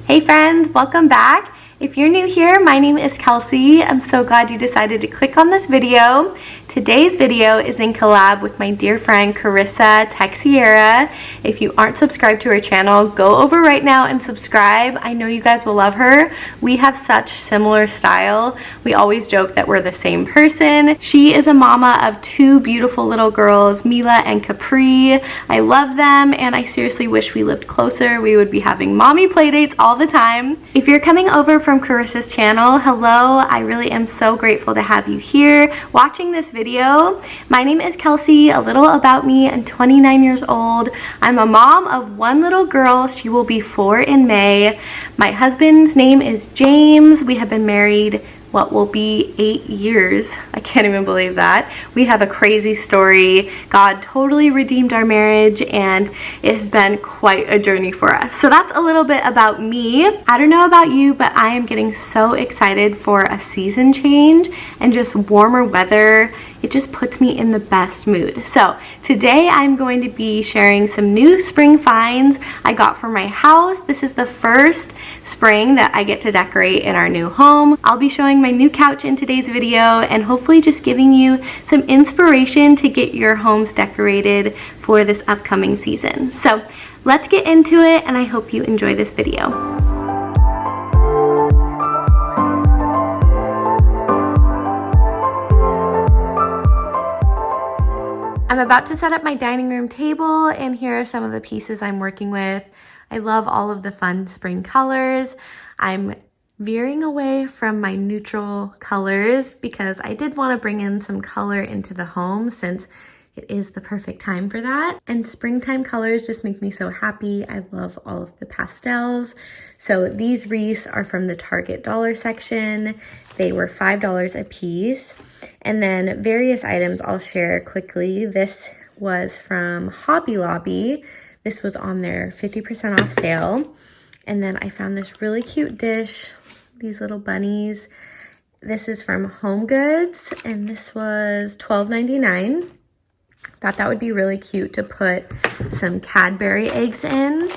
Hey friends, welcome back. If you're new here, my name is Kelsey. I'm so glad you decided to click on this video. Today's video is in collab with my dear friend Carissa Texiera. If you aren't subscribed to her channel, go over right now and subscribe. I know you guys will love her. We have such similar style. We always joke that we're the same person. She is a mama of two beautiful little girls, Mila and Capri. I love them and I seriously wish we lived closer. We would be having mommy playdates all the time. If you're coming over from Carissa's channel, hello. I really am so grateful to have you here watching this video. My name is Kelsey. A little about me. I'm 29 years old. I'm a mom of one little girl. She will be 4 in May. My husband's name is James. We have been married what will be 8 years. I can't even believe that. We have a crazy story. God totally redeemed our marriage and it has been quite a journey for us. So that's a little bit about me. I don't know about you, but I am getting so excited for a season change and just warmer weather. It just puts me in the best mood. So today I'm going to be sharing some new spring finds I got for my house. This is the first spring that I get to decorate in our new home. I'll be showing my new couch in today's video and hopefully just giving you some inspiration to get your homes decorated for this upcoming season. So let's get into it and I hope you enjoy this video. I'm about to set up my dining room table and here are some of the pieces I'm working with. I love all of the fun spring colors. I'm veering away from my neutral colors because I did want to bring in some color into the home since it is the perfect time for that. And springtime colors just make me so happy. I love all of the pastels. So these wreaths are from the Target dollar section. They were $5 a piece. And then various items I'll share quickly. This was from Hobby Lobby. This was on their 50% off sale. And then I found this really cute dish, these little bunnies. This is from Home Goods and this was $12.99. Thought that would be really cute to put some Cadbury eggs in.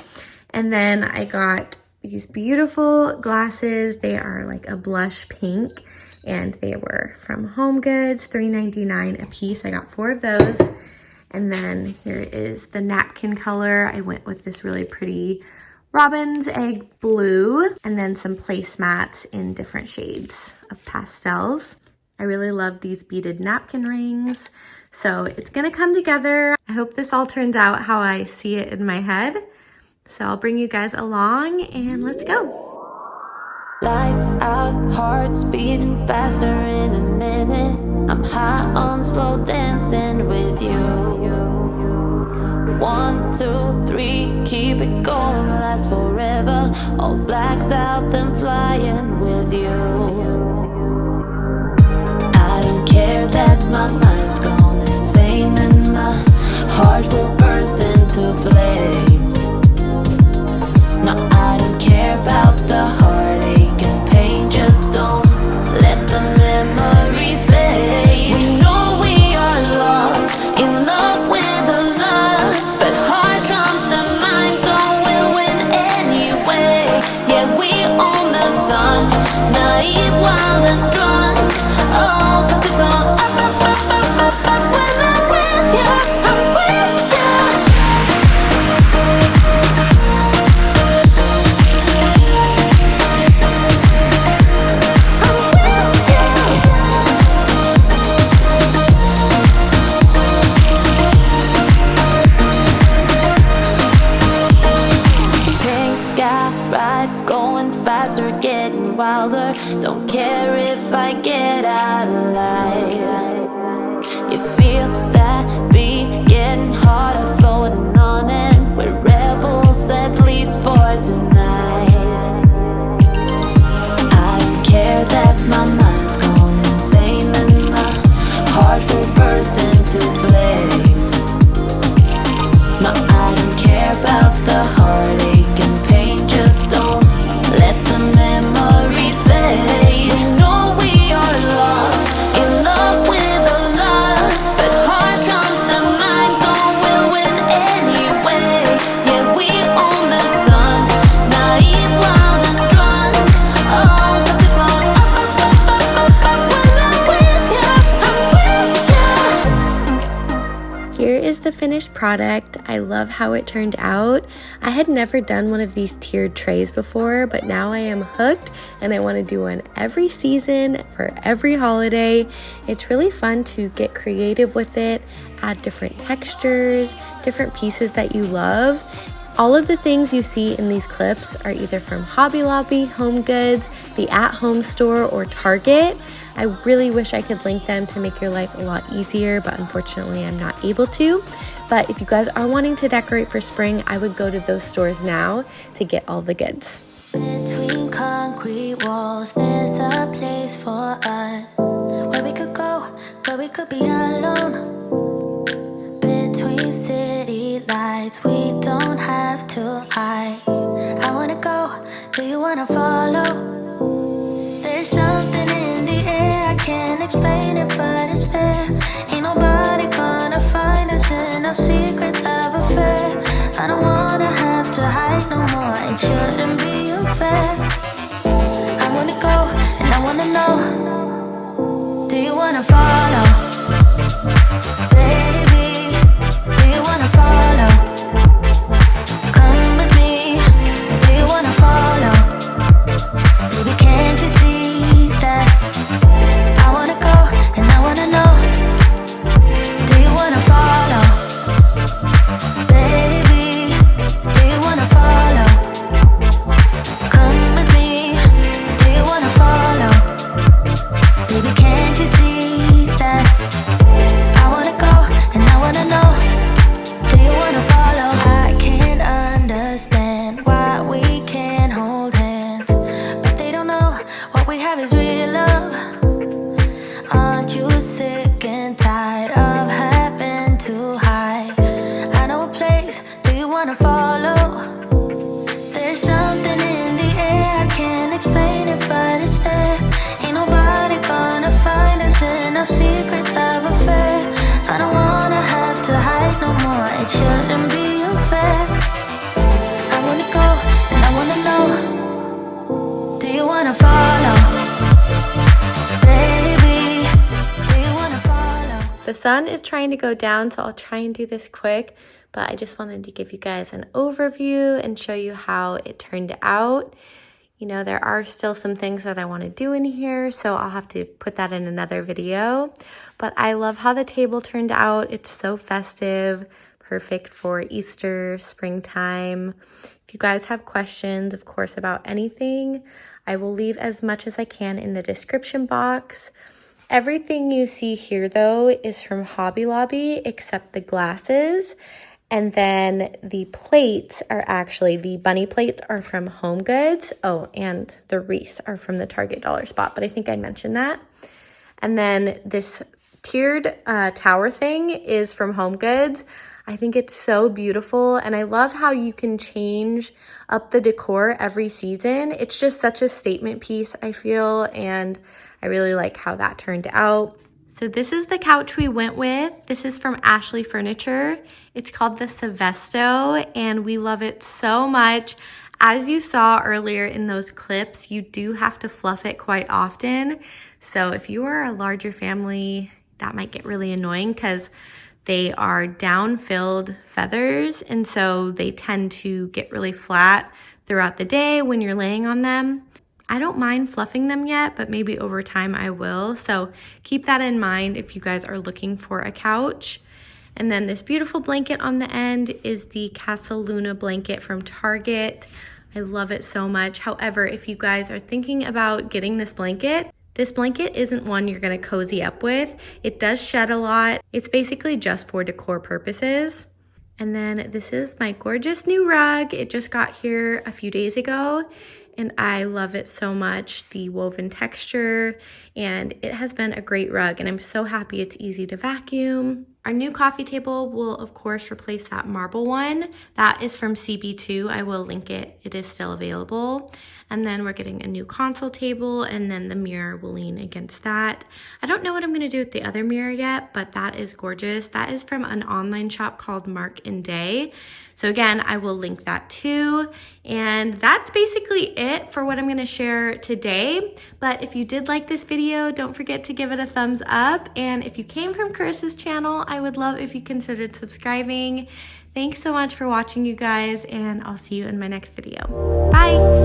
And then I got these beautiful glasses. They are like a blush pink and they were from Home Goods, $3.99 a piece. I got 4 of those. And then here is the napkin color. I went with this really pretty robin's egg blue and then some placemats in different shades of pastels. I really love these beaded napkin rings. So it's gonna come together. I hope this all turns out how I see it in my head. So I'll bring you guys along and let's go. Lights out, hearts beating faster in a minute. I'm high on slow dancing with you. 1, 2, 3, keep it going, last forever. All blacked out, then flying with you. I don't care that my mind's gone insane and my heart will burst into flames. No, I don't care about the heartache and pain. Just don't let the memories fade. We know we are lost, in love with a lust, but heart trumps the mind, so we'll win anyway. Yeah, we own the sun, naive, wild and drunk. Oh, 'cause it's all up, up, up, up, up, up. When I'm with you, I'm with you. Getting wilder, don't care if I get out of line. You feel that beat getting harder, floating on it. We're rebels at least for tonight. I don't care that my mind's gone insane and my heart will burst into flames. No, I don't care about the heartache and pain. Just don't let the memories fade. You know we are lost, in love with a lust, but heart trumps the mind, so we'll win anyway. Yeah, we own the sun, naive. finished product. I love how it turned out. I had never done one of these tiered trays before, but now I am hooked and I want to do one every season for every holiday. It's really fun to get creative with it, add different textures, different pieces that you love. All of the things you see in these clips are either from Hobby Lobby, Home Goods, the At Home store, or Target. I really wish I could link them to make your life a lot easier, but unfortunately I'm not able to. But if you guys are wanting to decorate for spring, I would go to those stores now to get all the goods. Between concrete walls, there's a place for us where we could go, where we could be alone. Between city lights, we don't have to hide. I wanna go, do you wanna follow? There's something in the air, I can't explain it, but it's there. Ain't nobody gonna find us in our secret love affair. I don't wanna have to hide no more, it shouldn't be unfair. I wanna go, and I wanna know, do you wanna follow? Baby, do you wanna follow? Come with me, do you wanna follow? Baby, can't you see that? I wanna go, and I wanna know, do you wanna follow? Baby, do you wanna follow? Come with me, do you wanna follow? Baby, can't you see that? I wanna go, and I wanna know, do you wanna follow? I can't understand why we can't hold hands, but they don't know what we have is real love. Aren't you sick and tired of having to hide? I know a place, do you wanna follow? There's something in the air, I can't explain it, but it's there. Ain't nobody gonna find us in our secret love affair. I don't wanna have to hide no more, it shouldn't be unfair. I wanna go, and I wanna know, do you wanna follow? Baby, do you wanna follow? The sun is trying to go down, so I'll try and do this quick, but I just wanted to give you guys an overview and show you how it turned out. You know, there are still some things that I want to do in here, so I'll have to put that in another video. But I love how the table turned out. It's so festive, perfect for Easter, springtime. If you guys have questions, of course, about anything, I will leave as much as I can in the description box. Everything you see here, though, is from Hobby Lobby except the glasses. And then the plates are actually, the bunny plates are from Home Goods. Oh, and the wreaths are from the Target dollar spot, but I think I mentioned that. And then this tiered tower thing is from Home Goods. I think it's so beautiful, and I love how you can change up the decor every season. It's just such a statement piece, I feel, and I really like how that turned out. So this is the couch we went with. This is from Ashley Furniture. It's called the Sevesto, and we love it so much. As you saw earlier in those clips, you do have to fluff it quite often. So if you are a larger family, that might get really annoying because they are down-filled feathers, and so they tend to get really flat throughout the day when you're laying on them. I don't mind fluffing them yet, but maybe over time I will. So keep that in mind if you guys are looking for a couch. And then this beautiful blanket on the end is the Casa Luna blanket from Target. I love it so much. However, if you guys are thinking about getting this blanket isn't one you're gonna cozy up with. It does shed a lot. It's basically just for decor purposes. And then this is my gorgeous new rug. It just got here a few days ago, and I love it so much, the woven texture, and it has been a great rug, and I'm so happy it's easy to vacuum. Our new coffee table will, of course, replace that marble one. That is from CB2. I will link it. It is still available. And then we're getting a new console table, and then the mirror will lean against that. I don't know what I'm going to do with the other mirror yet, but that is gorgeous. That is from an online shop called Mark and Day. So again, I will link that too. And that's basically it for what I'm gonna share today. But if you did like this video, don't forget to give it a thumbs up. And if you came from Carissa's channel, I would love if you considered subscribing. Thanks so much for watching, you guys, and I'll see you in my next video. Bye.